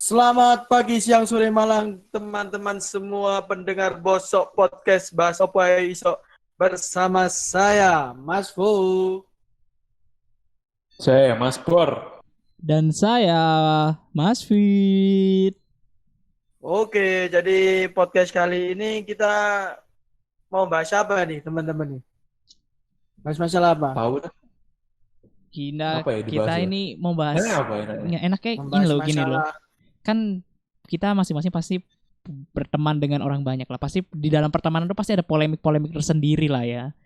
Selamat pagi, siang, sore, malam, teman-teman semua pendengar Bosok Podcast Bahas Opo Ae Iso bersama saya, Mas Fu. Saya Mas Bor. Dan saya Mas Fit. Oke, jadi podcast kali ini kita mau bahas apa nih, teman-teman nih? Bahas masalah apa? Tahu dah Kita apa ya dibahas kita ya? ini mau bahas Apa enaknya? enaknya Membahas gini loh. masalah. Kan kita masing-masing pasti berteman dengan orang banyak lah. Pasti di dalam pertemanan itu pasti ada polemik-polemik tersendiri lah ya.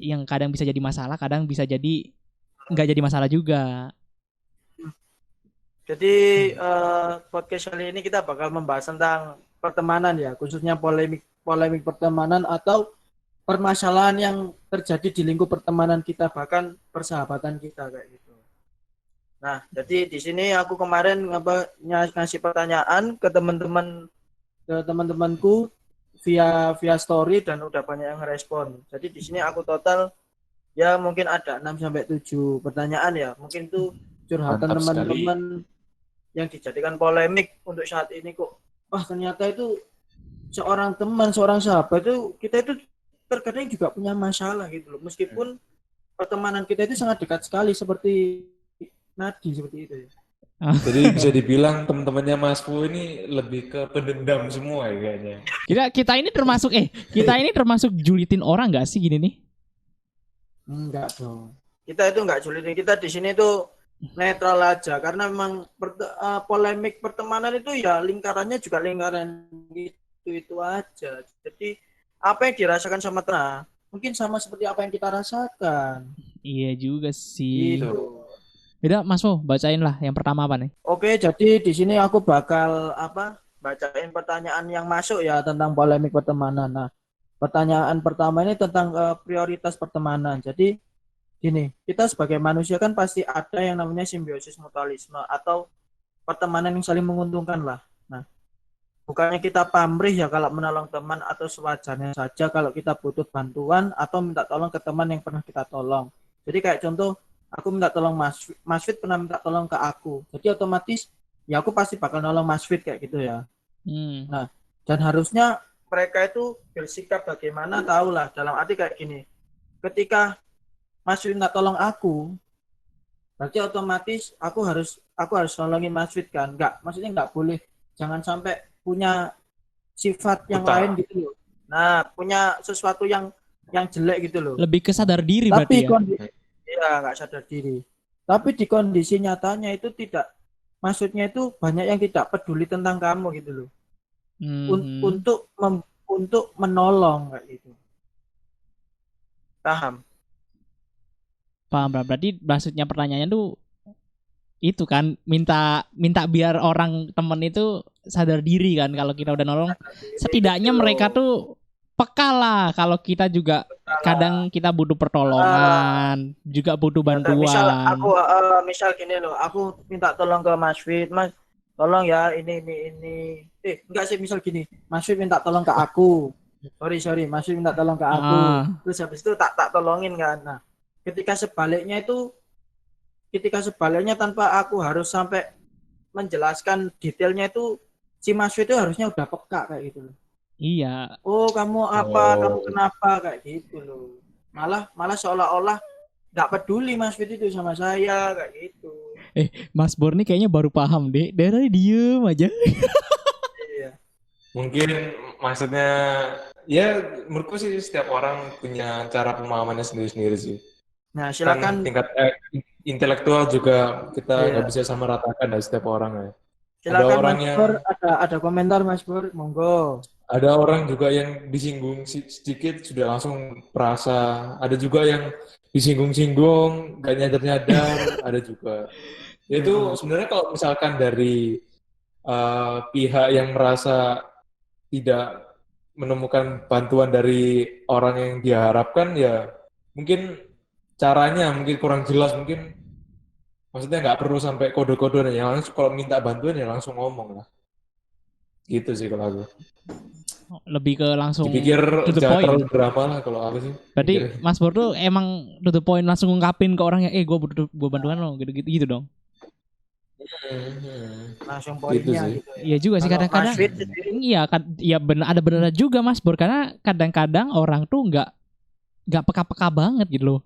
Yang kadang bisa jadi masalah, kadang bisa jadi nggak jadi masalah juga. Jadi podcast kali ini kita bakal membahas tentang pertemanan ya, khususnya polemik pertemanan atau permasalahan yang terjadi di lingkup pertemanan kita, bahkan persahabatan kita kayak gitu. Nah, jadi di sini aku kemarin ngasih pertanyaan ke teman-temanku via story dan udah banyak yang respon. Jadi di sini aku total ya mungkin ada 6 sampai 7 pertanyaan ya. Mungkin itu curhatan Mantap sekali. teman-teman yang dijadikan polemik untuk saat ini kok. Wah, ternyata itu seorang teman, seorang sahabat itu kita itu terkadang juga punya masalah gitu loh. Meskipun pertemanan kita itu sangat dekat sekali seperti nadi seperti itu ya. Jadi bisa dibilang teman-temannya Mas Fu ini lebih ke pendendam semua ya kayaknya. Kita ini termasuk julitin orang nggak sih gini nih? Enggak dong. Kita itu enggak sulit. Kita di sini tuh netral aja karena memang polemik pertemanan itu ya lingkarannya juga lingkaran itu aja. Jadi apa yang dirasakan sama teman mungkin sama seperti apa yang kita rasakan. Iya juga sih. Gitu. Udah Mas Mo, bacain lah yang pertama apa nih? Oke, jadi di sini aku bakal bacain pertanyaan yang masuk ya tentang polemik pertemanan. Nah, pertanyaan pertama ini tentang prioritas pertemanan. Jadi gini, kita sebagai manusia kan pasti ada yang namanya simbiosis mutualisme atau pertemanan yang saling menguntungkan lah. Nah, bukannya kita pamrih ya kalau menolong teman atau sewajarnya saja kalau kita butuh bantuan atau minta tolong ke teman yang pernah kita tolong. Jadi kayak contoh, aku minta tolong Mas Fit pernah minta tolong ke aku. Jadi otomatis ya aku pasti bakal nolong Mas Fit kayak gitu ya. Nah, dan harusnya mereka itu bersikap bagaimana tahulah dalam arti kayak gini. Ketika Mas Fit minta tolong aku, berarti otomatis aku harus nolongin Mas Fit kan? Enggak, maksudnya enggak boleh, jangan sampai punya sifat yang lain gitu loh. Nah, punya sesuatu yang jelek gitu loh. Lebih ke sadar diri Tapi berarti ya. Iya, nggak sadar diri. Tapi di kondisi nyatanya itu tidak, maksudnya itu banyak yang tidak peduli tentang kamu gitu loh. Untuk menolong kayak gitu. Paham? Paham, berarti maksudnya pertanyaannya tuh itu kan minta biar orang temen itu sadar diri kan kalau kita udah nolong. Setidaknya mereka tuh peka lah kalau kita juga kadang kita butuh pertolongan, juga butuh bantuan. Misal gini loh, aku minta tolong ke Mas Fit, Mas tolong ya ini. Enggak sih, misal gini, Mas Fit minta tolong ke aku. Sorry, Mas Fit minta tolong ke aku. Terus habis itu tak tolongin kan. Nah, ketika sebaliknya tanpa aku harus sampai menjelaskan detailnya itu, si Mas Fit itu harusnya udah peka kayak gitu loh. Iya. Oh, kamu apa? Kamu kenapa kayak gitu loh. Malah seolah-olah nggak peduli Mas Fit itu sama saya kayak gitu. Mas Bor nih kayaknya baru paham deh. Dari diem aja. Iya. Mungkin maksudnya ya menurutku sih setiap orang punya cara pemahamannya sendiri-sendiri sih. Nah, silakan. Kan tingkat intelektual juga kita nggak bisa sama ratakan dari setiap orang ya. Silakan Ada orang Mas yang Bor, ada komentar Mas Bor, monggo. Ada orang juga yang disinggung sedikit sudah langsung perasa. Ada juga yang disinggung-singgung, gak nyadar-nyadar. Ada juga. Itu sebenarnya kalau misalkan dari pihak yang merasa tidak menemukan bantuan dari orang yang dia harapkan, ya mungkin caranya mungkin kurang jelas. Mungkin maksudnya nggak perlu sampai kode-kode. Ya langsung kalau minta bantuan ya langsung ngomong lah. Gitu sih kalau aku. Lebih ke langsung Dipikir to the jangan point. terlalu drama lah kalau aku sih. Berarti Pikir. Mas Bor tuh emang to the point langsung ngungkapin ke orangnya, gue butuh bantuan lo gitu dong. langsung Gitu poinnya sih. gitu ya. Iya juga sih Kalau kadang-kadang. Mas Fit sendiri, Iya kan, iya benar ada benar juga Mas Bor karena kadang-kadang orang tuh nggak peka-peka banget gitu loh.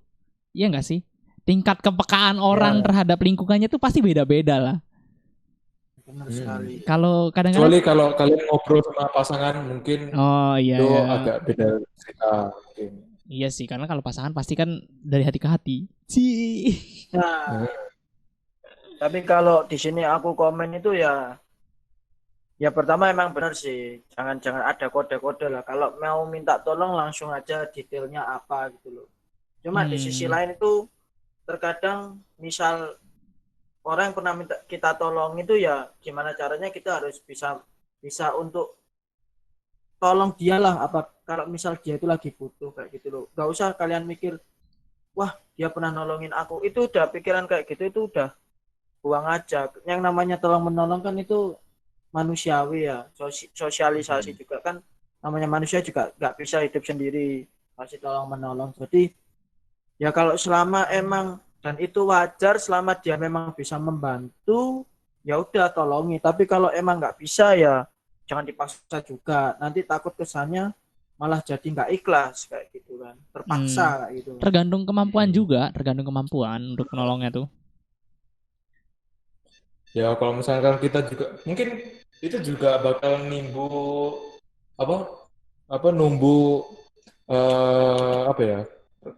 Iya nggak sih? Tingkat kepekaan orang ya terhadap lingkungannya tuh pasti beda-beda lah. benar Hmm. sekali. Kalau kadang-kadang, Kecuali kalau kalian ngobrol sama pasangan mungkin oh iya itu ya, agak beda cerita mungkin. iya sih karena kalau pasangan pasti kan dari hati ke hati. Sih. Nah, Hmm. tapi kalau di sini aku komen itu ya pertama emang benar sih. Jangan ada kode-kode lah. Kalau mau minta tolong langsung aja detailnya apa gitu loh. Cuma di sisi Hmm. lain itu terkadang misal orang yang pernah minta kita tolong itu ya gimana caranya kita harus bisa bisa untuk tolong dia lah apa kalau misal dia itu lagi butuh kayak gitu loh. Gak usah kalian mikir wah dia pernah nolongin aku. Itu udah pikiran kayak gitu itu udah buang aja. Yang namanya tolong menolong kan itu manusiawi ya. Sosialisasi juga kan namanya manusia juga nggak bisa hidup sendiri. Pasti tolong menolong. Jadi ya kalau selama emang dan itu wajar selama dia memang bisa membantu ya udah tolongi. Tapi kalau emang nggak bisa ya jangan dipaksa juga. Nanti takut kesannya malah jadi nggak ikhlas kayak gitu kan. Hmm. Terpaksa kayak gitu. Tergantung kemampuan juga, tergantung kemampuan untuk menolongnya tuh. Ya kalau misalkan kita juga mungkin itu juga bakal apa apa numbuh apa ya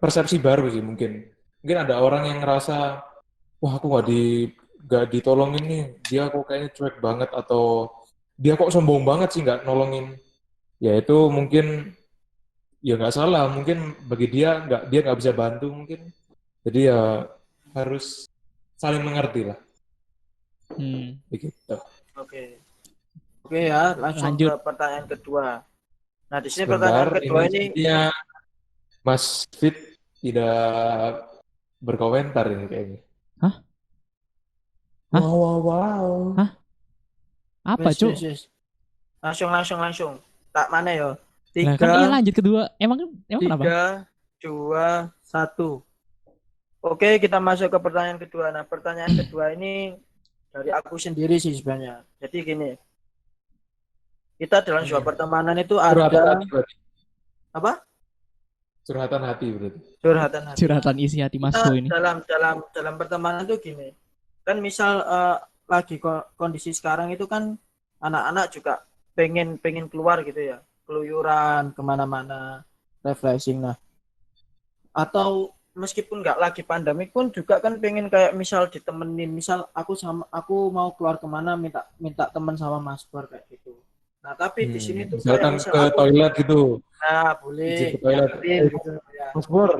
persepsi baru sih mungkin. Mungkin ada orang yang ngerasa wah aku nggak ditolongin nih, dia kok kayaknya cuek banget atau dia kok sombong banget sih nggak nolongin. Ya itu mungkin ya nggak salah, mungkin bagi dia nggak bisa bantu mungkin. Jadi ya harus saling mengerti lah Hmm. begitu. Oke. Oke ya, langsung ke Lanjut. pertanyaan kedua. Nah, di sini Sebentar, pertanyaan kedua ini ini sepertinya Mas Fit tidak berkomentar ini kayaknya. Hah? Hah? Wow, wow, wow. Hah? Apa, wes Cuk? wes wes. Langsung. Tak mana ya? Lah kan iya Tiga, lanjut kedua. Emang kenapa? tiga, dua, satu. Oke, kita masuk ke pertanyaan kedua. Nah, pertanyaan kedua ini dari aku sendiri sih sebenarnya. Jadi gini, kita dalam sebuah Hmm. pertemanan itu Curhatan ada hati berarti. apa? Curhatan hati berarti. Curhatan hati. Nah, Curhatan isi hati Mas kita Bro ini. dalam pertemanan itu gini. Kan misal lagi kondisi sekarang itu kan anak-anak juga pengen pengen keluar gitu ya, keluyuran kemana-mana, refreshing. Nah, atau meskipun nggak lagi pandemi pun juga kan pengen kayak misal ditemenin, misal aku mau keluar kemana minta minta teman sama Mas Bar kayak gitu. Nah, tapi di sini tuh kayak Misalkan misal ke aku toilet gitu, nah izin boleh ke toilet. nyamperin gitu ya. Mas Bor,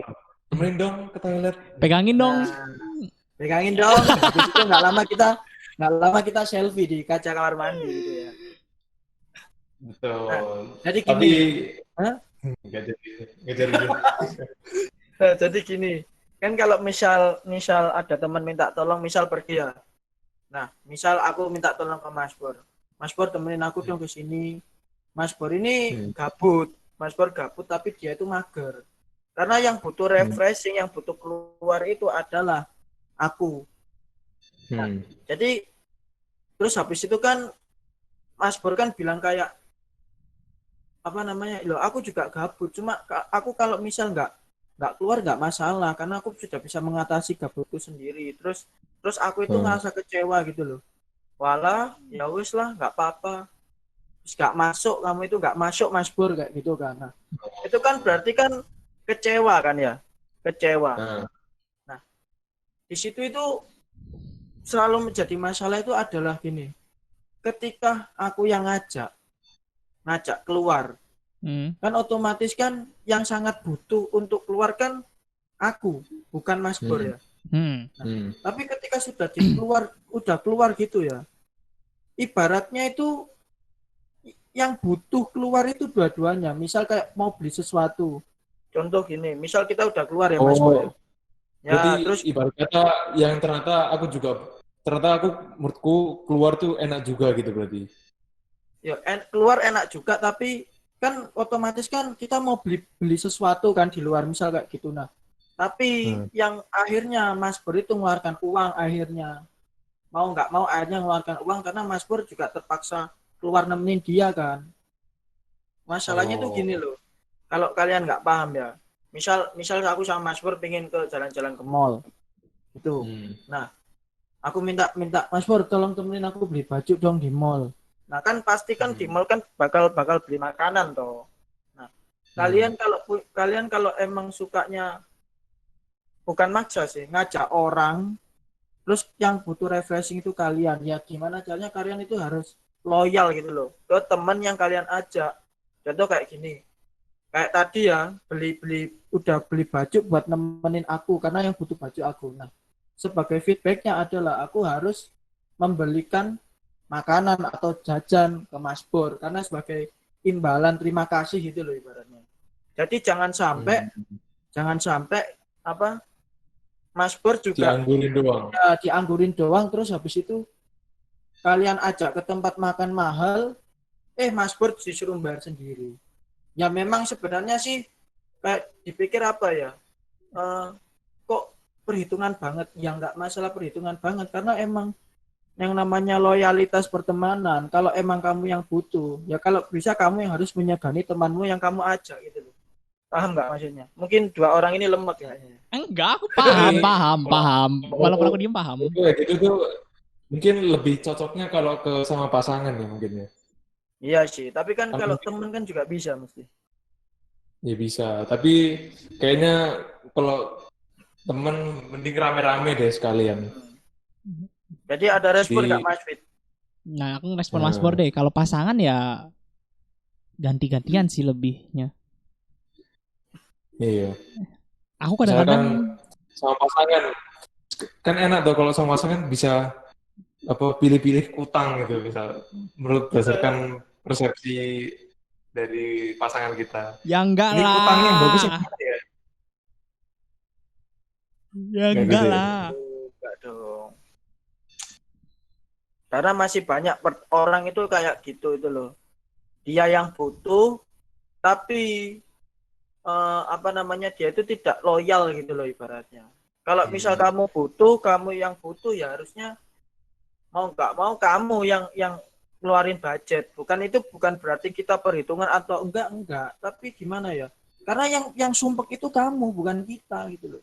temenin dong ke toilet. Pegangin dong. Nah, pegangin dong. Habis itu nggak lama kita selfie di kaca kamar mandi gitu ya. Nah, Betul. jadi Tapi gini. Hah? nggak jadi. Nah, jadi gini. Kan kalau misal misal ada teman minta tolong, misal pergi ya. Nah, misal aku minta tolong ke Mas Bor. Mas Bor temenin aku dong ke sini. Mas Bor ini Hmm. gabut. Mas Bor gabut tapi dia itu mager. Karena yang butuh refreshing, yang butuh keluar itu adalah aku. Nah, Hmm. jadi terus habis itu kan Mas Bor kan bilang kayak apa namanya, loh aku juga gabut, cuma aku kalau misal nggak keluar nggak masalah karena aku sudah bisa mengatasi gabutku sendiri. Terus aku itu Hmm. ngerasa kecewa gitu loh. Walah, ya wis lah, nggak apa-apa. Terus nggak masuk, kamu itu nggak masuk Mas Bor kayak gitu kan. Nah, itu kan berarti kan kecewa kan ya, kecewa. Nah, Nah, di situ itu selalu menjadi masalah itu adalah gini, ketika aku yang ngajak keluar, Hmm. kan otomatis kan yang sangat butuh untuk keluar kan aku, bukan Mas Bor hmm. ya. Hmm. Nah, Hmm. tapi ketika udah keluar gitu ya, ibaratnya itu yang butuh keluar itu dua-duanya. Misal kayak mau beli sesuatu, contoh gini, misal kita udah keluar ya Mas Bor ya, Oh, berarti terus ibarat kata yang ternyata aku menurutku keluar tuh enak juga gitu berarti. ya keluar enak juga, tapi kan otomatis kan kita mau beli beli sesuatu kan di luar misal kayak gitu. Nah, tapi Hmm. yang akhirnya Mas Bor itu mengeluarkan uang akhirnya mau nggak mau akhirnya mengeluarkan uang karena Mas Pur juga terpaksa keluar nemenin dia kan. Masalahnya tuh gini Oh. loh, kalau kalian nggak paham ya, misal aku sama Mas Pur pengen ke jalan-jalan ke mall itu. Hmm. Nah, aku minta Mas Pur tolong temenin aku beli baju dong di mall. Nah kan pasti kan di Hmm. mall kan bakal beli makanan toh. Nah, Hmm. kalian kalau emang sukanya bukan maksa sih, ngajak orang, terus yang butuh refreshing itu kalian, ya gimana caranya kalian itu harus loyal gitu loh ke teman yang kalian ajak. Contoh kayak gini, kayak tadi ya udah beli baju buat nemenin aku karena yang butuh baju aku. Nah, sebagai feedbacknya adalah aku harus membelikan makanan atau jajan ke Mas Pur karena sebagai imbalan terima kasih gitu loh ibaratnya. Jadi Hmm. jangan sampai apa Mas Pur juga Dianggurin doang. ya dianggurin doang terus habis itu kalian ajak ke tempat makan mahal, Mas Pur disuruh bayar sendiri. Ya memang sebenarnya sih kayak dipikir apa ya, eh, kok perhitungan banget, ya nggak masalah perhitungan banget karena emang yang namanya loyalitas pertemanan, kalau emang kamu yang butuh ya kalau bisa kamu yang harus menyegani temanmu yang kamu ajak gitu loh. Paham nggak maksudnya? Mungkin dua orang ini lemot ya. Enggak, aku Tapi paham, paham, kalau paham. Walaupun aku diem paham. itu kayak gitu tuh mungkin lebih cocoknya kalau ke sama pasangan ya mungkin ya. Iya sih, tapi kan Kan kalau mungkin temen kan juga bisa mesti. ya bisa, tapi kayaknya kalau temen mending rame-rame deh sekalian. Jadi ada respon nggak Jadi Mas Fit? Nah, aku ngerespon Mas Bor nah, deh. Kalau pasangan ya ganti-gantian sih lebihnya. iya. Aku Misalkan kadang-kadang sama pasangan kan enak tuh kalau sama pasangan bisa apa pilih-pilih utang gitu misal menurut berdasarkan persepsi dari pasangan kita. ya enggak Ini utangnya yang bagus yang lah. mana ya? Ya Nggak enggak gitu ya? lah. Enggak dong. Karena masih banyak orang itu kayak gitu itu loh. Dia yang butuh tapi apa namanya dia itu tidak loyal gitu loh ibaratnya. Kalau misal Hmm. kamu yang butuh ya harusnya mau nggak mau kamu yang ngeluarin budget. Bukan berarti kita perhitungan atau enggak, tapi gimana ya? Karena yang sumpek itu kamu bukan kita gitu loh.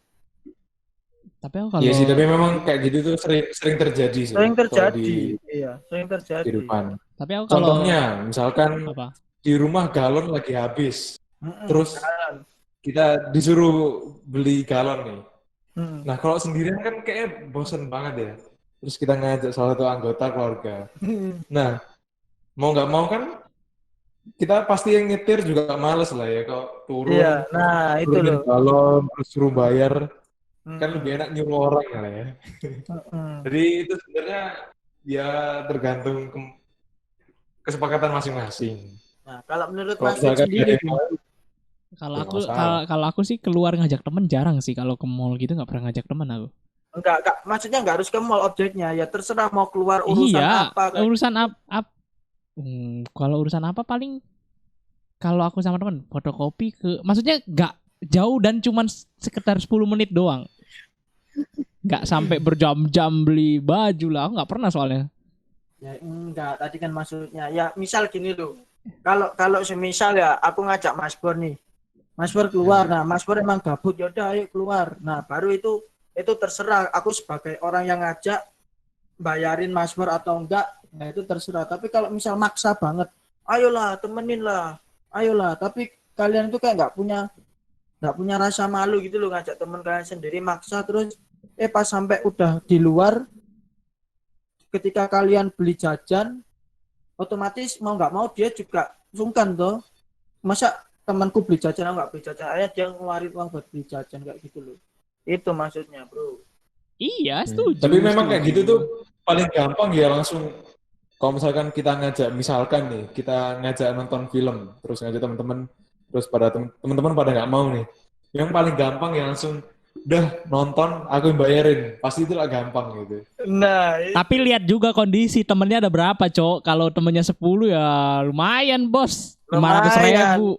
Tapi aku Iya kalau sih, tapi memang kayak gitu tuh sering sering terjadi sih Sering kalau di terjadi, iya, sering terjadi. kehidupan. tapi aku kalau Contohnya, misalkan apa? di rumah galon lagi habis, terus Jalan. kita disuruh beli galon nih. Mm. Nah, kalau sendirian kan kayak bosen banget ya. Terus kita ngajak salah satu anggota keluarga. Nah, mau nggak mau kan kita pasti yang nyetir juga males lah ya. Kalau Iya, turun, nah itu turunin loh. galon, terus suruh bayar, kan lebih Mm-mm. enak nyuruh orang lah ya. Mm-mm. Jadi itu sebenarnya ya tergantung kesepakatan masing-masing. Nah, kalau menurut Kalau Mas Fit misalkan nggak sendiri ada yang mau, gimana? Kalau ya nggak aku masalah. kalau aku sih keluar ngajak temen jarang sih. Kalau ke mall gitu nggak pernah ngajak temen aku. Enggak, maksudnya enggak harus ke mall objeknya, ya terserah mau keluar urusan Iya, apa kayak urusan gitu. kalau urusan apa paling kalau aku sama temen fotokopi maksudnya nggak jauh dan cuman sekitar 10 menit doang. Nggak sampai berjam-jam beli baju lah. Aku nggak pernah soalnya. Ya enggak, tadi kan maksudnya ya misal gini loh. Kalau kalau semisal ya aku ngajak Mas Bor nih. Mas Pur keluar. Hmm. Nah, Mas Pur emang gabut, yaudah ayo keluar. Nah, baru itu terserah. Aku sebagai orang yang ngajak bayarin Mas Pur atau enggak, nah itu terserah. Tapi kalau misal maksa banget, ayolah temenin lah, ayolah. Tapi kalian itu kayak nggak punya rasa malu gitu loh ngajak temen kalian sendiri maksa terus pas sampai udah di luar ketika kalian beli jajan otomatis mau nggak mau dia juga sungkan tuh masa temanku beli jajan aku nggak beli jajan akhirnya dia ngeluarin uang buat beli jajan kayak gitu loh itu maksudnya bro. Iya, Tapi setuju, memang kayak setuju. gitu tuh paling gampang ya langsung kalau misalkan kita ngajak, misalkan nih, kita ngajak nonton film, terus ngajak teman-teman, terus pada teman-teman pada nggak mau nih. Yang paling gampang ya langsung, udah nonton, aku yang bayarin. Pasti itu lah gampang gitu. Nah Tapi itu lihat juga kondisi temennya ada berapa, Cok. Kalau temennya 10 ya lumayan, Bos. 500 lumayan ribu.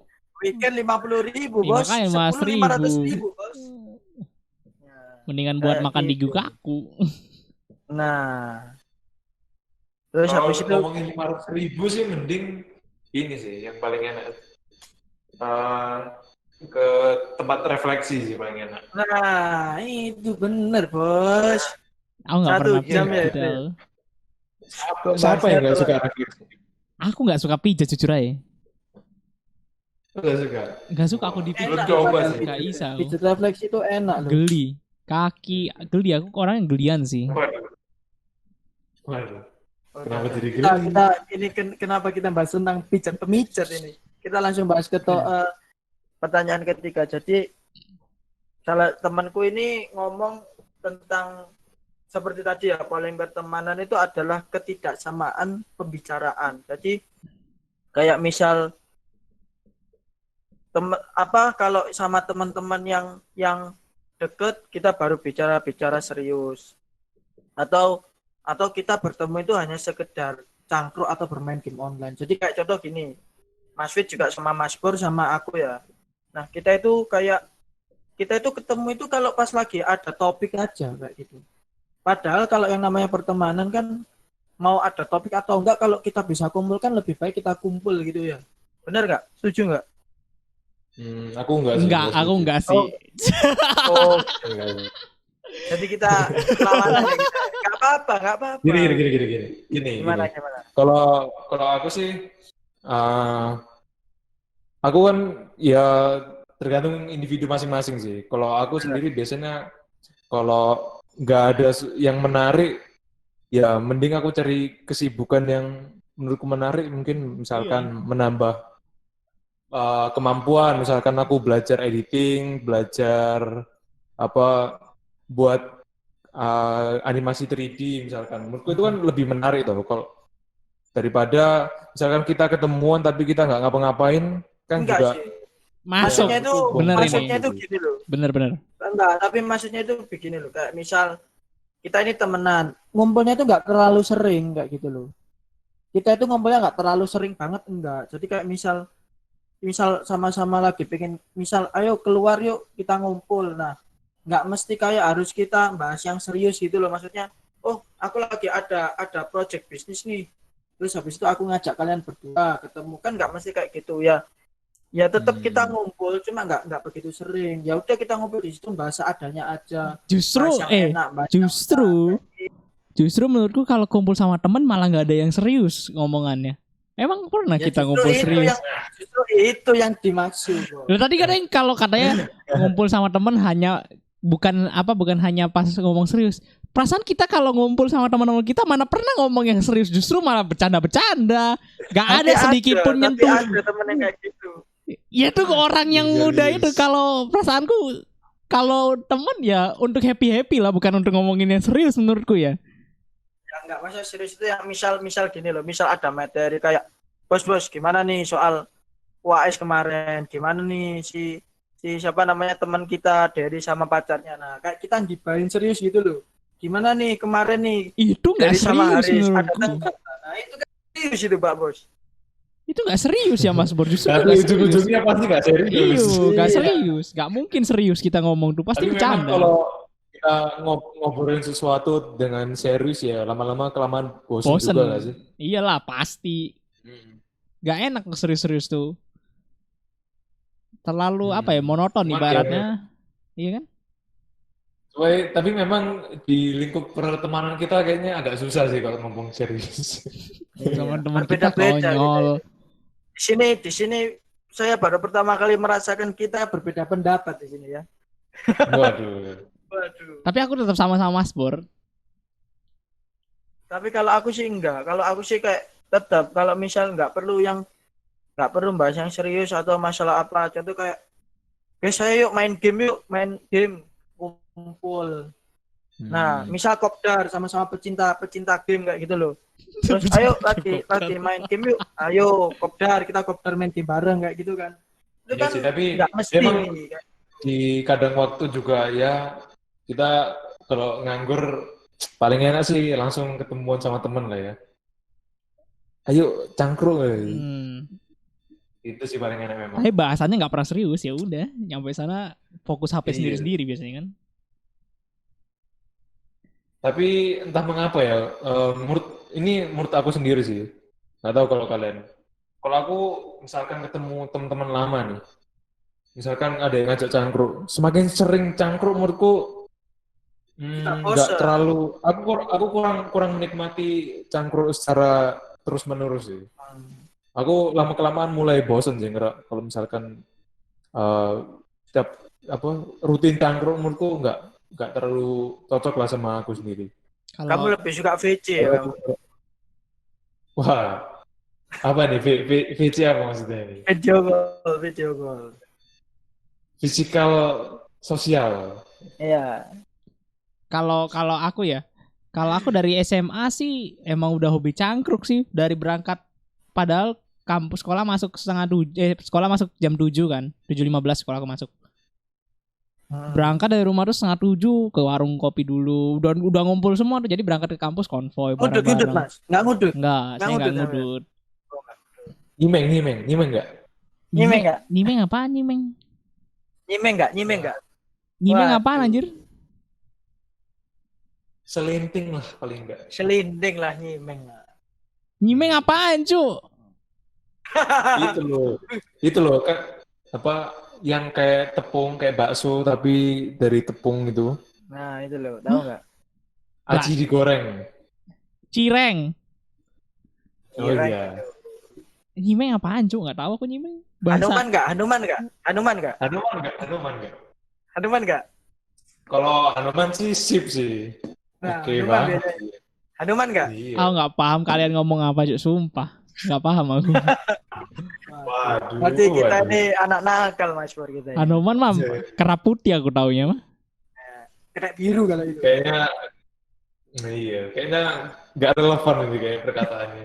weekend 50.000 Ih, bos makanya 10 500 500.000. ribu bos. Nah, Mendingan buat kayak makan di gitu. Gugaku. Nah Terus Kalau habis itu ngomongin 500.000 sih mending ini sih yang paling enak. Eh, ke tempat refleksi sih paling enak. nah itu bener bos. Aku nggak Satu pernah jam ya pijat itu. aku. Kok Siapa bahasnya yang nggak suka telat. refleksi? Aku nggak suka pijat jujur aja. Nggak suka. Nggak suka aku Wah, belum Enak dipijat. loh coba padahal sih. Nggak bisa aku. pijet refleksi itu enak loh. Geli. Kaki geli, aku orang yang gelian sih. Waduh. Waduh. Kenapa Oke. jadi Kita geli? kita ini kenapa kita bahas tentang pijat pemijat ini? Kita langsung bahas ke pertanyaan ketiga. Jadi salah temanku ini ngomong tentang seperti tadi ya, paling pertemanan itu adalah ketidaksamaan pembicaraan. Jadi kayak misal kalau sama teman-teman yang deket kita baru bicara serius, atau kita bertemu itu hanya sekedar cangkruk atau bermain game online. Jadi kayak contoh gini, Mas Fit juga sama Mas Pur sama aku ya. Nah, kita itu ketemu itu kalau pas lagi ada topik aja kayak gitu. Padahal kalau yang namanya pertemanan kan mau ada topik atau enggak, kalau kita bisa kumpulkan lebih baik kita kumpul gitu ya. Benar nggak? Setuju nggak? Aku enggak sih. Enggak, aku setuju. enggak sih. Oh, Enggak sih. jadi kita lawanan ya kita. Nggak apa-apa, nggak apa-apa. Gini. Gimana? Kalau aku sih, aku kan ya tergantung individu masing-masing sih. Kalau aku sendiri biasanya kalau nggak ada yang menarik, ya mending aku cari kesibukan yang menurutku menarik. Mungkin misalkan menambah kemampuan. Misalkan aku belajar editing, belajar apa buat animasi 3D misalkan. Menurutku itu kan lebih menarik tuh kalau daripada misalkan kita ketemuan tapi kita nggak ngapa-ngapain kan Enggak juga sih. Masuk. Maksudnya itu, Bener maksudnya ini. itu gini loh. Bener. Enggak, tapi maksudnya itu begini loh. Kayak misal kita ini temenan, ngumpulnya itu nggak terlalu sering kayak gitu loh. Kita itu ngumpulnya nggak terlalu sering banget, enggak. Jadi kayak misal sama-sama lagi pengen, misal ayo keluar yuk kita ngumpul. Nah, nggak mesti kayak harus kita bahas yang serius gitu loh. Maksudnya, oh aku lagi ada project bisnis nih. Terus habis itu aku ngajak kalian berdua ketemu, kan nggak mesti kayak gitu ya. Ya tetap kita ngumpul, cuma nggak begitu sering. Ya udah kita ngumpul di situ bahasa adanya aja. Justru Bahas yang enak, bahas yang justru menurutku kalau kumpul sama temen malah nggak ada yang serius ngomongannya. Emang pernah ya kita justru ngumpul itu serius? justru itu yang dimaksud. Bro. Loh, tadi katanya kalau katanya ngumpul sama temen bukan hanya pas ngomong serius. Perasaan kita kalau ngumpul sama teman-teman kita mana pernah ngomong yang serius, justru malah bercanda-bercanda. Gak ada sedikit pun Tapi nyentuh. ada temen yang kayak gitu. Ya itu orang yang muda itu kalau perasaanku kalau temen ya untuk happy lah, bukan untuk ngomongin yang serius menurutku ya. Ya enggak, masa serius itu yang misal gini loh, misal ada materi kayak bos gimana nih soal UAS kemarin, gimana nih si siapa namanya teman kita dari sama pacarnya. Nah, kayak kita gibahin serius gitu loh. Gimana nih kemarin nih Itu nggak dari sama serius Haris ada menurutku. tengkar. Nah, itu kan serius itu Pak Bos. Itu nggak serius ya Mas Bor, justru tapi nggak serius. ujung-ujungnya pasti nggak serius. Iya, nggak Iya. serius. Nggak mungkin serius kita ngomong tuh, pasti Tapi memang bercanda. kalau kita ngobrolin sesuatu dengan serius ya lama-lama kelamaan bosan Bosen. juga nggak sih? Iyalah pasti. Nggak enak serius-serius tuh. Terlalu apa ya, monoton Cuman ibaratnya. Iya kan? Tapi memang di lingkup pertemanan kita kayaknya agak susah sih kalau ngomong serius. Teman-teman kita Berbeda-beda konyol. gitu. Di sini saya baru pertama kali merasakan kita berbeda pendapat di sini ya. Waduh. Tapi aku tetap sama-sama Mas Bor. Tapi kalau aku sih enggak. Kalau aku sih kayak tetap kalau misal nggak perlu bahas yang serius atau masalah apa. Contoh kayak, guys saya yuk main game kumpul. Nah, misal kopdar sama-sama pecinta game kayak gitu loh. Terus ayo lagi main game yuk. Ayo kopdar, kita kopdar main game bareng kayak gitu kan. Itu Iya kan sih, tapi nggak mesti. emang di kadang waktu juga ya kita kalau nganggur paling enak sih langsung ketemuan sama temen lah ya. Ayo cangkruk. Itu sih paling enak memang. Tapi bahasannya nggak pernah serius, ya udah nyampe sana fokus HP sendiri-sendiri biasanya kan. Tapi entah mengapa ya, menurut ini menurut aku sendiri sih. Nggak tahu kalau kalian. Kalau aku misalkan ketemu teman-teman lama nih, misalkan ada yang ngajak cangkruk, semakin sering cangkruk menurutku Kita nggak bosan. terlalu. Aku kurang menikmati cangkruk secara terus menerus sih. Aku lama kelamaan mulai bosen sih kalau misalkan eh setiap apa rutin cangkruk menurutku nggak terlalu cocok lah sama aku sendiri. Kamu Kalau lebih suka VC ya kamu? Wah, apa nih VC apa maksudnya ini? Video call. Fisikal sosial. Iya. kalau aku ya, kalau aku dari SMA sih emang udah hobi cangkruk sih dari berangkat. Padahal kampus sekolah masuk sekolah masuk jam 7 kan, 7.15 sekolah aku masuk. Berangkat dari rumah tuh 6:30 ke warung kopi dulu. Udah ngumpul semua tuh, jadi berangkat ke kampus konvoy Ngudut bareng-bareng. Mas, nggak ngudut. Enggak, saya enggak ngudut, ngudut. Nyimeng nggak? Nyimeng nggak? Nyimeng apaan nyimeng? Nyimeng nggak? Nyimeng Waduh. apaan anjir? Selinting lah paling nggak. Selinding lah nyimeng lah. Nyimeng apaan, Cuk? Itu loh kan apa yang kayak tepung kayak bakso tapi dari tepung itu. Nah itu loh, tahu nggak? Aci digoreng. Cireng. Oh Kira iya. gitu. Nyimeng apaan, Cuk? Enggak tahu aku nyimeng. Hanuman nggak? Hanuman nggak? Kalau Hanuman sih sip sih. Nah, Oke Hanuman banget. biasanya. Hanuman nggak? Iya. Aku enggak paham kalian ngomong apa, Cuk. Sumpah. Enggak paham aku. Waduh. Berarti kita waduh. ini anak nakal Mas Pur kita. Hanuman mah kerap putih aku taunya mah. Kena biru kalau itu. Kayaknya nggak relevan ini kayak perkataannya.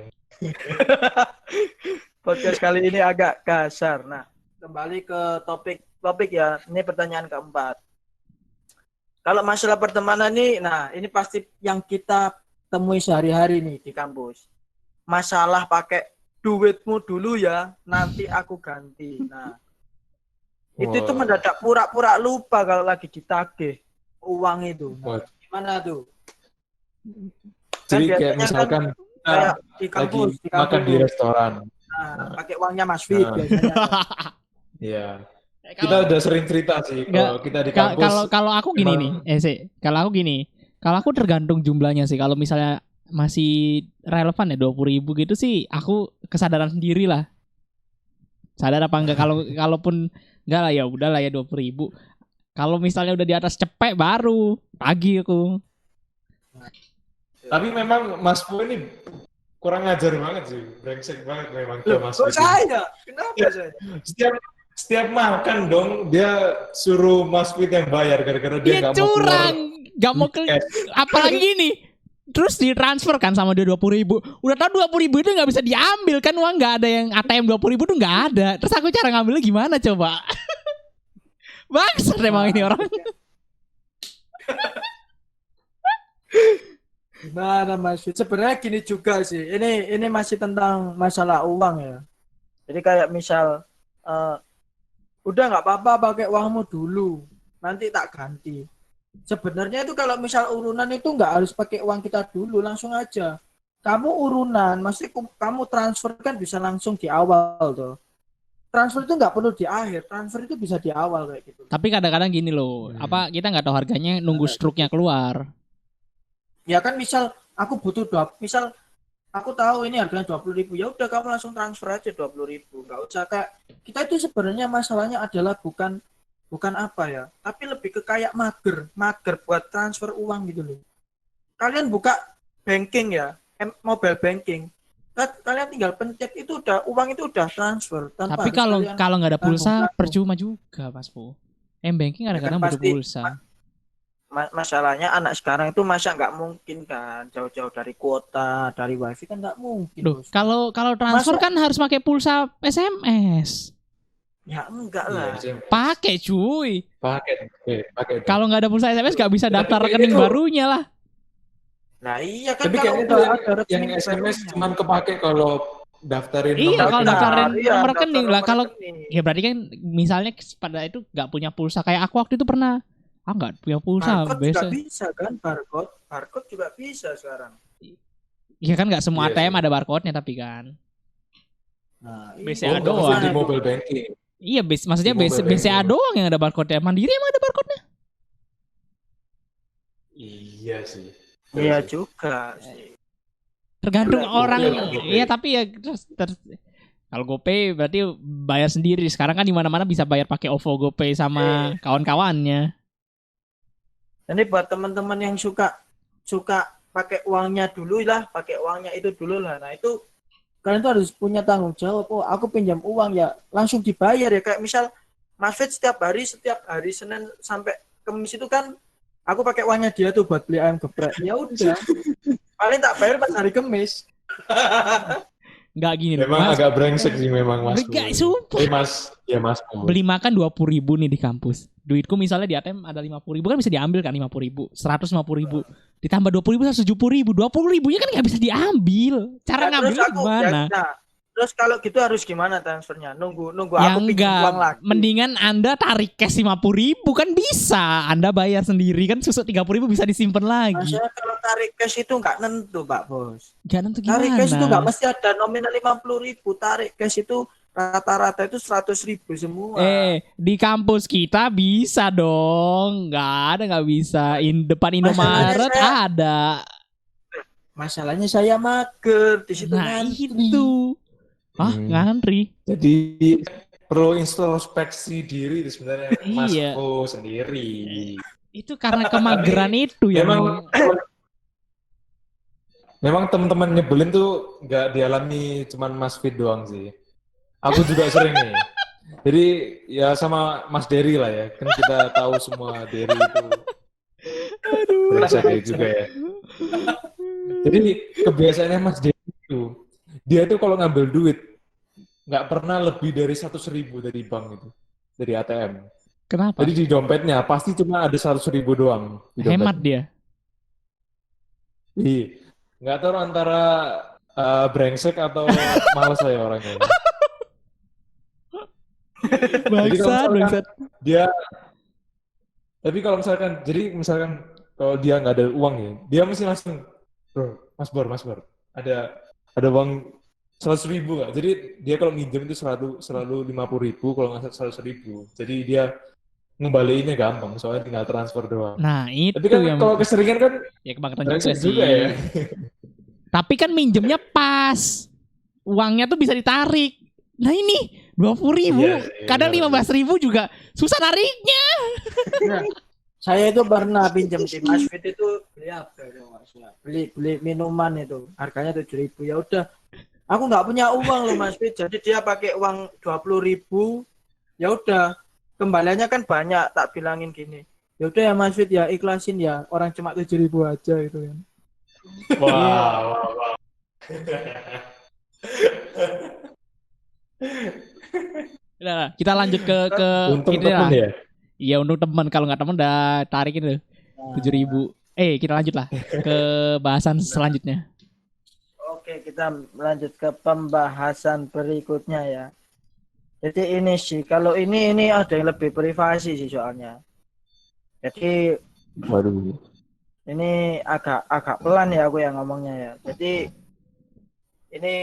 Podcast kali ini agak kasar. Nah, kembali ke topik ya. Ini pertanyaan keempat. Kalau masalah pertemanan nih, nah ini pasti yang kita temui sehari-hari nih di kampus. Masalah pakai duitmu dulu ya, nanti aku ganti. Nah, itu tuh Wah. mendadak pura-pura lupa kalau lagi ditagih uang itu. Nah, Wah. gimana tuh? Jadi Kan kayak biasanya misalkan kita Kayak di lagi kampus, makan di restoran. Nah, pakai uangnya Mas Fit Nah. biasanya. Iya. Kita udah sering cerita sih kalau kita di Kalau kampus. kalau aku gini emang- nih, kalau aku gini, kalau aku tergantung jumlahnya sih. Kalau misalnya masih relevan ya 20.000 gitu sih, aku kesadaran sendiri lah. Sadar apa enggak? Kalaupun enggak lah ya udahlah ya 20.000. Kalau misalnya udah di atas cepek baru pagi aku. Tapi memang Mas Pu ini kurang ngajar banget sih, brengsek banget memang ke Loh, Mas kok Pu. saya? Kenapa saya? Setiap makan dong dia suruh Mas Pu yang bayar gara-gara dia Dia nggak mau keluar. curang, nggak mau cash. apalagi gini. Terus ditransfer kan sama dia 20.000. Udah tahu 20.000 itu nggak bisa diambil kan, uang nggak ada, yang ATM 20.000 tuh nggak ada. Terus aku cara ngambilnya gimana coba? Bangsat emang ini orang. Gimana Mas Fit? Sebenarnya gini juga sih. Ini masih tentang masalah uang ya. Jadi kayak misal udah nggak apa-apa pakai uangmu dulu, nanti tak ganti. Sebenarnya itu kalau misal urunan itu nggak harus pakai uang kita dulu, langsung aja. Kamu urunan, maksudnya kamu transfer kan bisa langsung di awal tuh. Transfer itu nggak perlu di akhir, transfer itu bisa di awal kayak gitu. Tapi kadang-kadang gini loh, apa kita nggak tahu harganya, nunggu struknya keluar. Ya kan misal aku butuh misal aku tahu ini harganya 20.000, ya udah kamu langsung transfer aja 20.000. Nggak usah kayak kita itu sebenarnya masalahnya adalah bukan apa ya, tapi lebih ke kayak mager buat transfer uang gitu loh. Kalian buka banking ya, mobile banking, kalian tinggal pencet itu udah uang itu udah transfer tanpa Tapi harus kalau nggak ada pulsa tanggung. percuma juga Mas Po. M-banking kadang-kadang kan butuh pasti pulsa. Masalahnya anak sekarang itu masa nggak mungkin kan jauh-jauh dari kuota, dari wifi kan nggak mungkin. Duh, Bos. kalau transfer kan harus pakai pulsa SMS. Ya enggak lah. Pakai cuy. Pakai. Kalau nggak ada pulsa SMS nggak bisa daftar rekening barunya lah. Nah iya kan. Tapi kayaknya itu yang SMS cuma kepake kalau daftarin Iya, nomor kalau rekening. daftarin Iya, nomor rekening lah. Kalau rekening. ya berarti kan misalnya pada itu nggak punya pulsa, kayak aku waktu itu pernah. Nggak punya pulsa Barcode biasa. juga bisa kan, barcode juga bisa sekarang. Iya kan nggak semua Iya ATM sih. ada barcode-nya tapi kan. Nah, BCA Oh, maksudnya di doang. mobile banking. Iya, Di maksudnya mobile BCA banking. doang yang ada barcode-nya. Mandiri emang ada barcode-nya? Iya sih. iya Betul sih. juga sih. Tergantung Lek orang. GoPay lah, GoPay. Iya, tapi ya kalau GoPay berarti bayar sendiri. Sekarang kan di mana-mana bisa bayar pakai OVO, GoPay sama kawan-kawannya. Ini buat teman-teman yang suka pakai uangnya dulu lah, pakai uangnya itu dulu lah. Nah itu kalian tuh harus punya tanggung jawab. Oh aku pinjam uang ya langsung dibayar ya. Kayak misal Mas Fit setiap hari Senin sampai Kamis itu kan aku pakai uangnya dia tuh buat beli ayam geprek. Ya udah, paling tak bayar pas hari Kamis. Nggak gini loh, Memang Mas. agak brengsek sih memang Mas. Nggak, sumpah. Mas, ya Mas. Beli makan 20.000 nih di kampus. Duitku misalnya di ATM ada 50.000 kan bisa diambil kan 50.000, 150.000. Ditambah 20.000 170.000. 20.000-nya kan nggak bisa diambil. Cara Nah, ngambilnya gimana? Terus kalau gitu harus gimana transfernya? Nunggu Ya aku pinjam uang enggak, lagi. mendingan Anda tarik cash 50.000 kan bisa. Anda bayar sendiri kan susuk 30.000 bisa disimpan lagi. Maksudnya kalau tarik cash itu nggak nentu Pak Bos. Gak nentu Tarik cash itu nggak gimana? mesti ada nominal 50.000. Tarik cash itu rata-rata itu 100.000 semua. Di kampus kita bisa dong. Nggak bisa. Depan Masalahnya Indomaret saya- ada. Masalahnya saya mager di situ Nah ngantri. itu. Hah, ngantri? Jadi perlu introspeksi diri itu sebenarnya Mas Iya. Ko sendiri. Itu karena kemageran itu ya. Memang teman-teman nyebelin tuh nggak dialami cuman Mas Fit doang sih. Aku juga sering nih. Jadi ya sama Mas Dery lah ya. Kan kita tahu semua Dery itu brengsek juga ya. Jadi kebiasaannya Mas Dery itu, dia tuh kalau ngambil duit nggak pernah lebih dari 100.000 dari bank itu, dari ATM. Kenapa? Jadi di dompetnya pasti cuma ada 100.000 doang di dompetnya. Hemat dia. Iya. Nggak tahu antara brengsek atau malas saya orangnya. Jadi kalau misalkan Bangsat. dia, tapi kalau misalkan kalau dia nggak ada uang ya, dia mesti langsung, bro, Mas Bor, ada uang 100.000 nggak? Jadi dia kalau minjem itu selalu 50.000, kalau nggak 100.000. Jadi dia ngembaliinnya gampang, soalnya tinggal transfer doang. Nah itu Tapi kan yang kalau keseringan kan ya kebangetan juga brengsek sih. juga ya. Tapi kan minjemnya pas. Uangnya tuh bisa ditarik. Nah ini 20.000. Iya sih, Kadang benar 15.000 juga susah nariknya. Nah, saya itu pernah pinjam di Mas Fit itu beli apa ya, beli minuman itu harganya 7.000. Ya udah, aku nggak punya uang loh Mas Fit. Jadi dia pakai uang 20.000. Ya udah, kembaliannya kan banyak. Tak bilangin gini. Ya udah ya Mas Fit ya ikhlasin ya. Orang cuma 7.000 aja gitu kan. Wow. Udah, kita lanjut ke Untung ini lah. temen ya. Iya untuk teman. Kalau nggak teman udah tarikin tuh 7.000. Kita lanjut lah ke bahasan selanjutnya. Oke, kita lanjut ke pembahasan berikutnya ya. Jadi ini sih, kalau ini ada yang lebih privasi sih soalnya. Jadi Waduh. ini agak pelan ya aku yang ngomongnya ya. Jadi ini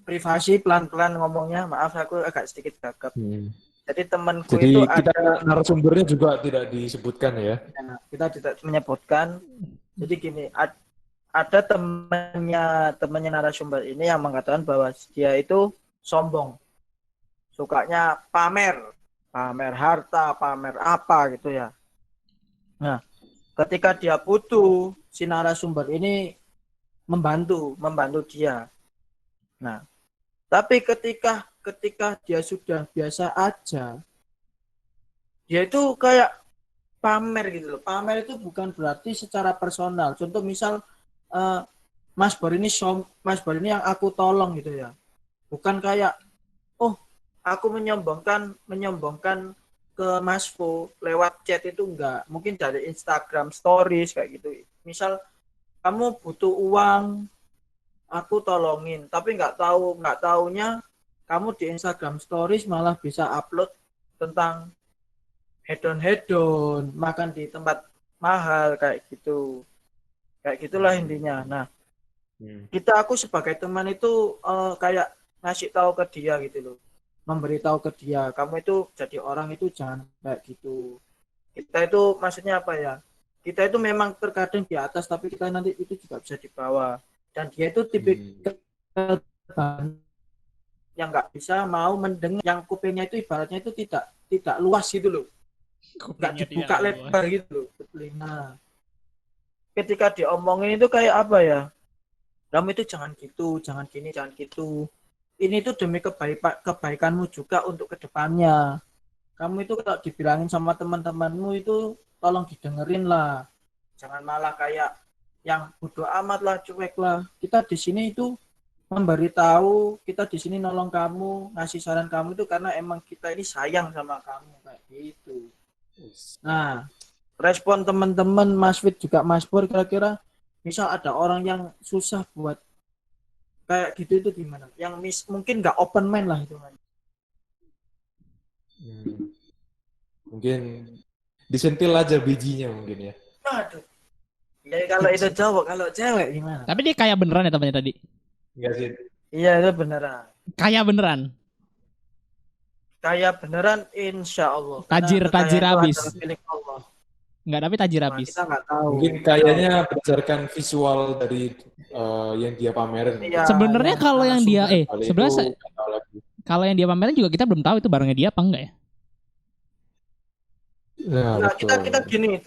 privasi pelan-pelan ngomongnya. Maaf aku agak sedikit gagap. Jadi temanku Jadi itu kita ada narasumbernya juga tidak disebutkan ya. kita tidak menyebutkan. Jadi gini, ada temannya narasumber ini yang mengatakan bahwa dia itu sombong. Sukanya pamer harta, pamer apa gitu ya. Nah, ketika dia butuh, si narasumber ini membantu dia. Nah, tapi ketika dia sudah biasa aja, dia itu kayak pamer gitu loh. Pamer itu bukan berarti secara personal. Contoh misal Mas Bor ini yang aku tolong gitu ya. Bukan kayak aku menyombongkan ke Mas Fo lewat chat itu enggak. Mungkin dari Instagram stories kayak gitu. Misal kamu butuh uang, aku tolongin, tapi nggak taunya kamu di Instagram stories malah bisa upload tentang hedon makan di tempat mahal kayak gitu. Kayak gitulah intinya. Nah, Aku sebagai teman itu kayak ngasih tahu ke dia gitu loh, memberitahu ke dia, kamu itu jadi orang itu jangan kayak gitu. Kita itu maksudnya apa ya, kita itu memang terkadang di atas tapi kita nanti itu juga bisa di bawah, dan dia itu tipe yang nggak bisa mau mendengar, yang kupingnya itu ibaratnya itu tidak luas gitu loh, nggak Kupingnya dibuka tidak lebar gitu loh ke telinga. Ketika diomongin itu kayak apa ya, kamu itu jangan gitu, jangan gini, jangan gitu. Ini itu demi kebaikanmu juga untuk kedepannya. Kamu itu kalau dibilangin sama teman-temanmu itu tolong didengerin lah. Jangan malah kayak yang bodoh amat lah, cuek lah. Kita di sini itu memberitahu, kita di sini nolong kamu, ngasih saran kamu itu karena emang kita ini sayang sama kamu kayak gitu. Nah, respon teman-teman Mas Fit juga Mas Pur, kira-kira misal ada orang yang susah buat kayak gitu itu gimana? Yang mungkin nggak open mind lah itu kan. Mungkin disentil aja bijinya mungkin ya. Aduh. Ya kalau itu cowok, kalau cewek gimana? Tapi dia kaya beneran ya temannya tadi. Enggak sih. Iya itu beneran. Kaya beneran. Kaya beneran insya Allah. Tajir habis. Milik Allah. Enggak, tapi tajir Nah, habis. kita nggak tahu. Mungkin kayaknya berdasarkan visual dari yang dia pamerin. Iya, Sebenarnya iya. kalau yang dia Kali sebenarnya itu nggak tahu lagi. kalau yang dia pamerin juga kita belum tahu itu barangnya dia apa enggak ya. Nah, Nah, kita betul. gini,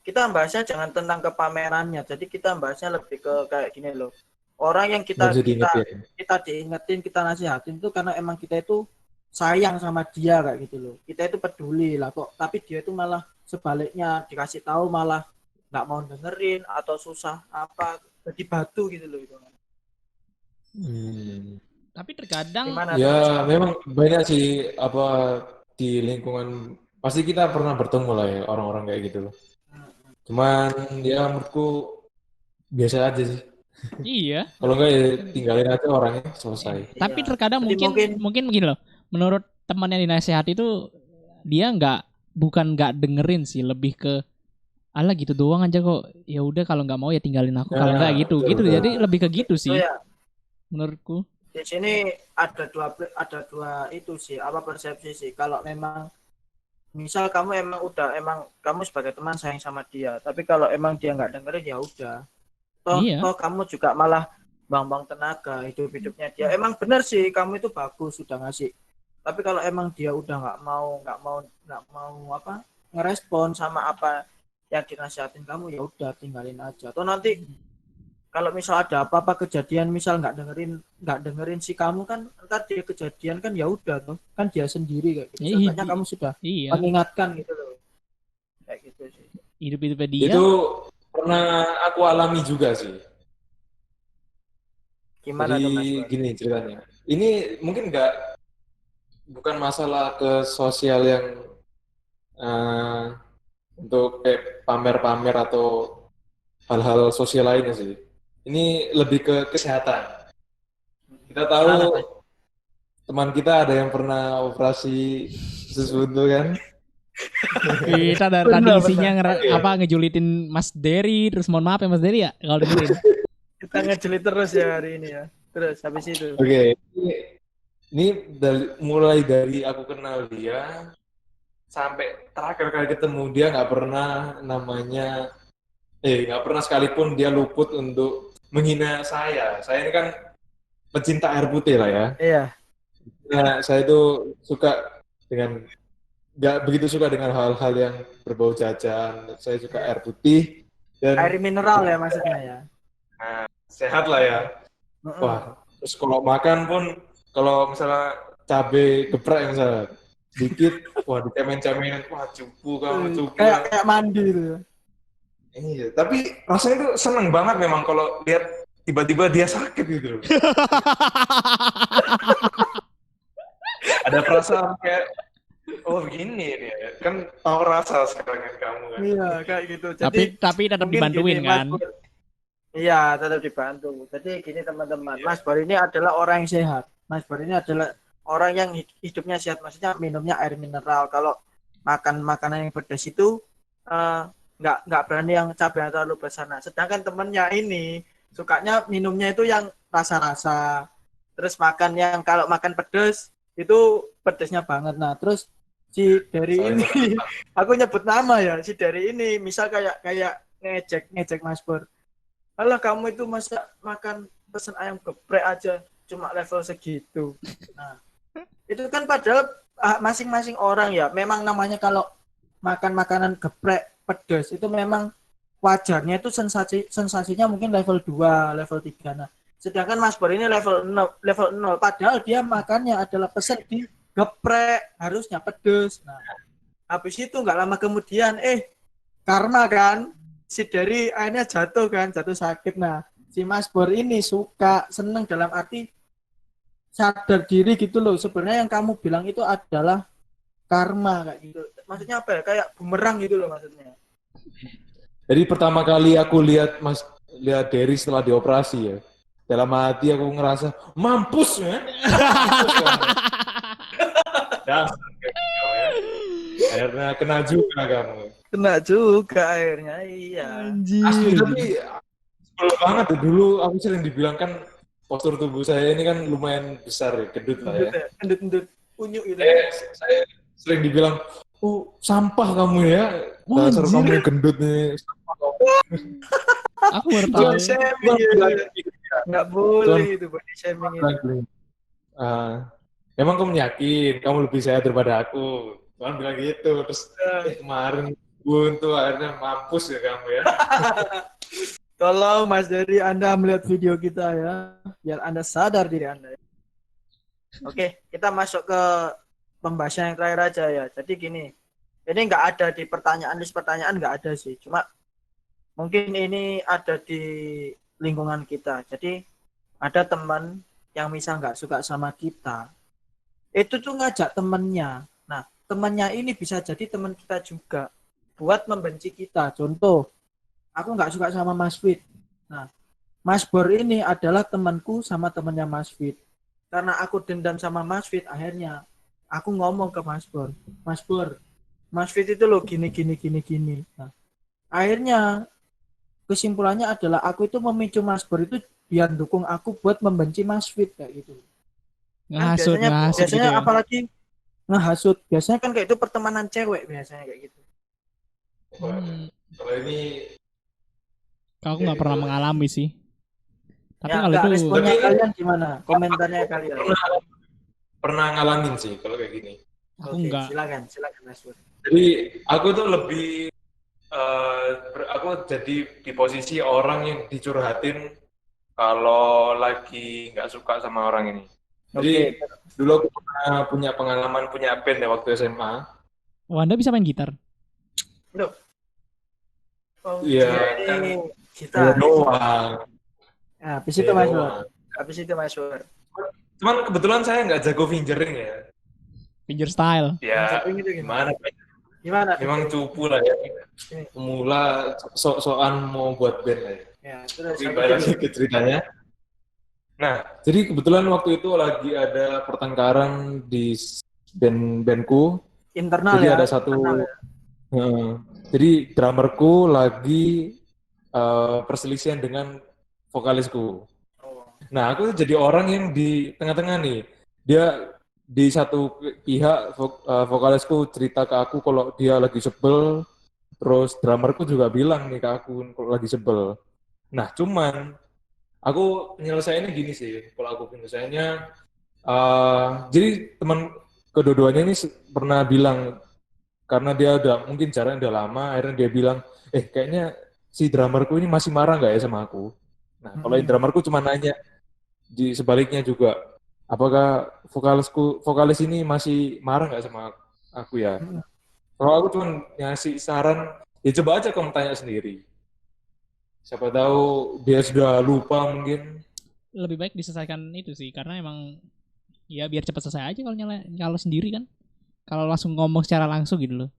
kita bahasnya jangan tentang kepamerannya. Jadi kita bahasnya lebih ke kayak gini loh. Orang yang Nggak bisa diingetin. kita diingetin, kita nasihatin itu karena emang kita itu sayang sama dia kayak gitu loh. Kita itu peduli lah kok. Tapi dia itu malah sebaliknya, dikasih tahu malah nggak mau dengerin atau susah apa, jadi batu gitu loh itu. Tapi terkadang Gimana Ya, memang banyak sih apa di lingkungan pasti kita pernah bertemu lah ya orang-orang kayak gitu loh. Cuman ya menurutku biasa aja sih. iya. Kalau enggak ya tinggalin aja orangnya selesai. Tapi Iya. terkadang Jadi mungkin begini loh. Menurut teman yang dinasehati itu dia bukan nggak dengerin sih, lebih ke ala gitu doang aja kok. Ya udah kalau nggak mau ya tinggalin aku. Kalau nggak gitu, betul, gitu. betul. Jadi lebih ke gitu itu sih ya, menurutku. di sini ada dua itu sih, apa persepsi sih. Kalau memang misal emang kamu sebagai teman sayang sama dia, tapi kalau emang dia nggak dengerin ya udah. Iya. Toh kamu juga malah bang tenaga hidupnya dia. Emang benar sih kamu itu bagus sudah ngasih. Tapi kalau emang dia udah nggak mau apa ngerespon sama apa yang dinasihatin kamu, ya udah tinggalin aja. Atau nanti kalau misal ada apa-apa kejadian, misal nggak dengerin si kamu kan, ntar dia kejadian kan ya udah tuh kan dia sendiri kayak gitu. Sebenarnya kamu sudah Iya. mengingatkan gitu loh, kayak gitu sih. Hidup-hidupnya dia. Itu pernah aku alami juga sih. Gimana tuh Mas? Jadi gini ceritanya. Ini mungkin bukan masalah ke sosial yang untuk kayak pamer-pamer atau hal-hal sosial lainnya sih. Ini lebih ke kesehatan. Kita tahu teman kita ada yang pernah operasi sesuatu kan. Kita dari tadi isinya ngejulitin Mas Dery, terus mohon maaf ya Mas Dery ya kalau dengerin. Kita ngejelit terus ya hari ini ya. Terus habis itu. Oke. Ini mulai dari aku kenal dia sampai terakhir kali ketemu dia nggak pernah sekalipun dia luput untuk menghina saya. Saya ini kan pecinta air putih lah ya. Iya. Nah, saya itu nggak begitu suka dengan hal-hal yang berbau jajan. Saya suka air putih dan Air mineral ya maksudnya ya. Nah, sehat lah ya. Wah, terus kalau makan pun kalau misalnya cabai geprek misalnya sedikit, wah dikemen-kemenin, wah cupu kamu cupu. Kayak mandi gitu. Iya, tapi rasanya tuh seneng banget memang kalau lihat tiba-tiba dia sakit gitu. Ada perasaan kayak, oh begini nih, kan tahu rasa sekarang kan kamu kan. Iya, kayak gitu. Jadi, tapi tetap dibantuin gini, kan. Iya, tetap dibantu. Jadi gini teman-teman, Mas Bor ini adalah orang yang sehat. Mas Bor ini adalah orang yang hidupnya sehat, maksudnya minumnya air mineral. Kalau makan makanan yang pedas itu nggak berani yang cabai yang terlalu besar. Nah, sedangkan temennya ini sukanya minumnya itu yang rasa-rasa. Terus makan yang kalau makan pedes itu pedesnya banget. Nah, terus si dari Soalnya ini aku nyebut nama ya, si dari ini misal kayak kayak ngejek Mas Pur. Alah kamu itu masa makan pesen ayam geprek aja cuma level segitu. Nah, itu kan padahal masing-masing orang ya. Memang namanya kalau makan makanan geprek pedas itu memang wajarnya itu sensasinya mungkin level 2 level 3. Nah, sedangkan Mas Bor ini level 0 padahal dia makannya adalah pesen di geprek harusnya pedas. Nah, habis itu nggak lama kemudian karma kan si dari akhirnya jatuh sakit. Nah, si Mas Bor ini suka seneng dalam arti sadar diri gitu loh. Sebenarnya yang kamu bilang itu adalah karma kayak gitu. Maksudnya apa ya? Kayak bumerang gitu loh maksudnya. Jadi pertama kali aku lihat Derry setelah dioperasi ya. Dalam hati aku ngerasa mampus ya. Mampus kamu. Dasar kamu ya. Akhirnya kena juga kamu. Kena juga akhirnya, iya. Asli Anjir. tapi sebel banget ya. Dulu aku sering dibilang kan postur tubuh saya ini kan lumayan besar ya, gendut lah ya. Endut unyuk gitu. Saya sering dibilang, oh sampah kamu ya, dasar Anjir. kamu gendut nih. Aku baru tahu. Body shaming ya. Nggak boleh itu body shaming itu. Emang kamu yakin kamu lebih sehat daripada aku? Tuhan bilang gitu, terus kemarin buntu akhirnya mampus ya kamu ya. Tolong Mas Dery Anda melihat video kita ya, biar Anda sadar diri Anda. Oke, kita masuk ke pembahasan yang terakhir aja ya. Jadi gini, ini nggak ada di list pertanyaan nggak ada sih. Cuma mungkin ini ada di lingkungan kita. Jadi ada teman yang misal nggak suka sama kita, itu tuh ngajak temennya. Nah, temennya ini bisa jadi teman kita juga buat membenci kita. Contoh, aku nggak suka sama Mas Fit. Nah, Mas Bor ini adalah temanku sama temannya Mas Fit. Karena aku dendam sama Mas Fit, akhirnya aku ngomong ke Mas Bor, Mas Fit itu loh gini. Nah, akhirnya kesimpulannya adalah aku itu memicu Mas Bor itu biar dukung aku buat membenci Mas Fit kayak gitu. Kan biasanya gitu ya. apalagi ngehasut. Biasanya kan kayak itu pertemanan cewek biasanya kayak gitu. Kalau ini Aku nggak pernah mengalami sih. Tapi Ya, kalau itu responnya kalian gimana? Komentarnya kalian. pernah ngalamin sih kalau kayak gini. aku Oke, nggak. silakan Mas Bor. Jadi aku tuh lebih aku jadi di posisi orang yang dicurhatin kalau lagi nggak suka sama orang ini. Jadi dulu aku pernah punya pengalaman punya band ya waktu SMA. Oh, Anda bisa main gitar? Loh. Oh, Iya, kan kita doang. Nah, habis itu Mas Bor. Cuman kebetulan saya nggak jago fingering ya. Finger style. Ya, Itu gimana? Gimana? Memang cupu lah ya. Pemula sok-sokan mau buat band lah ya. Ya, terus Kembali lagi ke ceritanya. Nah, jadi kebetulan waktu itu lagi ada pertengkaran di bandku. internal Jadi ya. ada satu, internal ya. Jadi drummerku lagi perselisihan dengan vokalisku. Nah, aku tuh jadi orang yang di tengah-tengah nih. Dia di satu pihak vokalisku cerita ke aku kalau dia lagi sebel, terus drummerku juga bilang nih ke aku kalau lagi sebel. Nah, cuman aku penyelesaiannya gini sih. Kalau aku penyelesaiannya, jadi teman kedua-duanya ini pernah bilang karena dia udah mungkin jaraknya udah lama, akhirnya dia bilang, kayaknya si drummerku ini masih marah nggak ya sama aku? Nah, kalau drummerku cuma nanya di sebaliknya juga, apakah vokalis ini masih marah nggak sama aku ya? Kalau aku cuma ngasih saran, ya coba aja kamu tanya sendiri. Siapa tahu dia sudah lupa mungkin. Lebih baik diselesaikan itu sih, karena emang ya biar cepat selesai aja kalau sendiri kan. Kalau langsung ngomong secara langsung gitu loh.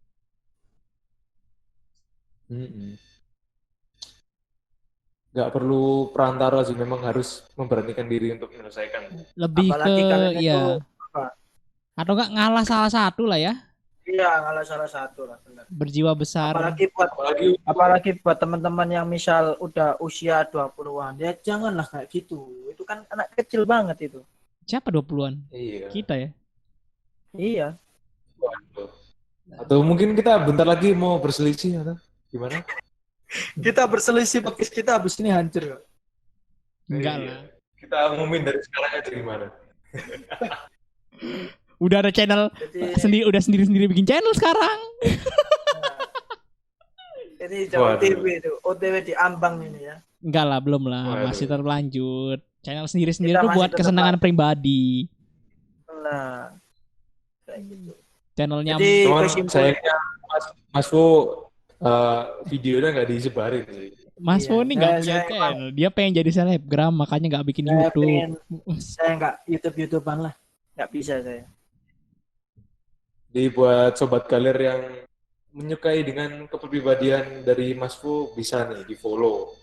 Nggak perlu perantara sih, memang harus memberanikan diri untuk menyelesaikan. Lebih Apalagi ke kalian itu ya. apa? Atau enggak ngalah salah satu lah ya. Iya, kalau salah satu lah benar. Berjiwa besar. Apalagi buat teman-teman yang misal udah usia 20-an, ya janganlah kayak gitu. Itu kan anak kecil banget itu. Siapa 20-an? Iya. Kita ya. Iya. Waduh. Atau mungkin kita bentar lagi mau berselisih atau gimana? Kita berselisih podcast kita habis ini hancur kok. Enggak Iya. lah. Kita umumin dari sekarang aja gimana? Udah ada channel Jadi sendiri bikin channel sekarang. ini Waduh. OTW itu, OTW di ambang ini ya. Enggak lah, belum lah. Waduh. Masih terlanjut. Channel sendiri Kita tuh masih buat tetap kesenangan pribadi. Nah, kayak gitu. Channelnya Jadi Cuman kesimpulan sayangnya Mas Fu videonya nggak disebarin sih. Mas Iya, Fo ini nggak saya- punya saya channel. Dia pengen jadi selebgram, makanya nggak bikin YouTube. saya nggak YouTubean lah, nggak bisa saya. Jadi buat sobat galer yang menyukai dengan kepribadian dari Mas Fu bisa nih di follow.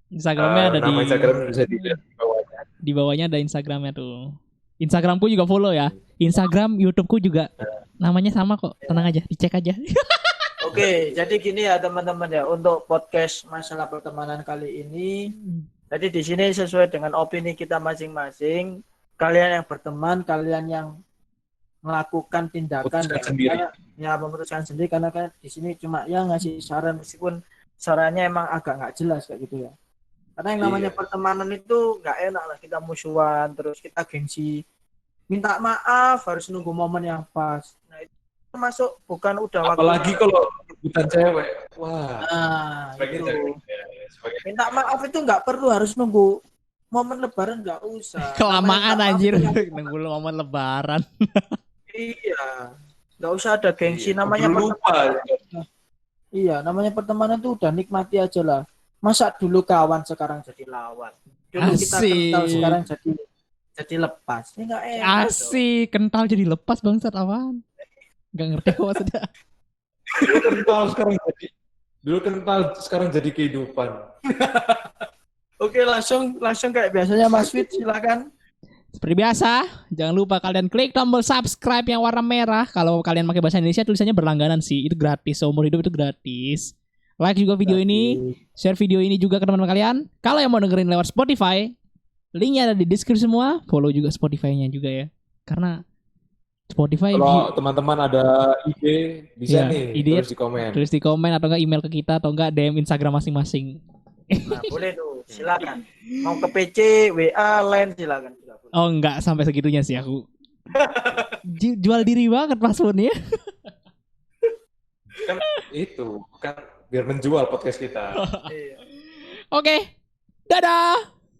Instagramnya ada Nama di Instagram bisa dilihat di bawahnya. di bawahnya ada Instagramnya tuh. Instagramku juga follow ya. Instagram, YouTubeku juga namanya sama kok. Tenang aja, dicek aja. Oke, jadi gini ya teman-teman ya, untuk podcast masalah pertemanan kali ini, jadi di sini sesuai dengan opini kita masing-masing. Kalian yang berteman, kalian yang melakukan tindakan Putuskan sendiri. ya memutuskan sendiri, karena kan di sini cuma ya ngasih saran, meskipun sarannya emang agak nggak jelas kayak gitu ya. Karena yang namanya Iya. pertemanan itu nggak enak lah kita musuhan, terus kita gengsi, minta maaf harus nunggu momen yang pas. Nah itu termasuk bukan udah waktu. Apalagi kalau rebutan cewek. Wah. Nah, Sebagai itu. sebagai Minta maaf itu nggak perlu harus nunggu momen lebaran, nggak usah. Kelamaan Namanya minta anjir maaf itu nunggu momen lebaran. iya, nggak usah ada gengsi. Iya, Namanya keburu lupa. iya, namanya pertemanan tuh udah nikmati aja lah. Masa dulu kawan sekarang jadi lawan. Dulu kita Asik. kental sekarang jadi lepas. Ini nggak enak. dong. Asik, kental jadi lepas bangsat apaan? Gak ngerti kok maksudnya. Dulu kental sekarang jadi kehidupan. Oke, langsung kayak biasanya Mas Fit, silakan. Seperti biasa, jangan lupa kalian klik tombol subscribe yang warna merah. Kalau kalian pakai bahasa Indonesia tulisannya berlangganan sih, itu gratis. Seumur hidup itu gratis. Like juga video ini, share video ini juga ke teman-teman kalian. Kalau yang mau dengerin lewat Spotify, linknya ada di deskripsi semua. Follow juga Spotify-nya juga ya. Karena Spotify Kalau teman-teman ada ide, bisa Iya, nih ide. tulis di komen. tulis di komen atau enggak email ke kita atau enggak DM Instagram masing-masing. Nah, boleh tuh, silakan. Mau ke PC, WA, line silakan. Oh enggak sampai segitunya sih aku. Jual diri banget Mas Fun ya. Kan itu kan biar menjual podcast kita. Iya. Oke. Dadah.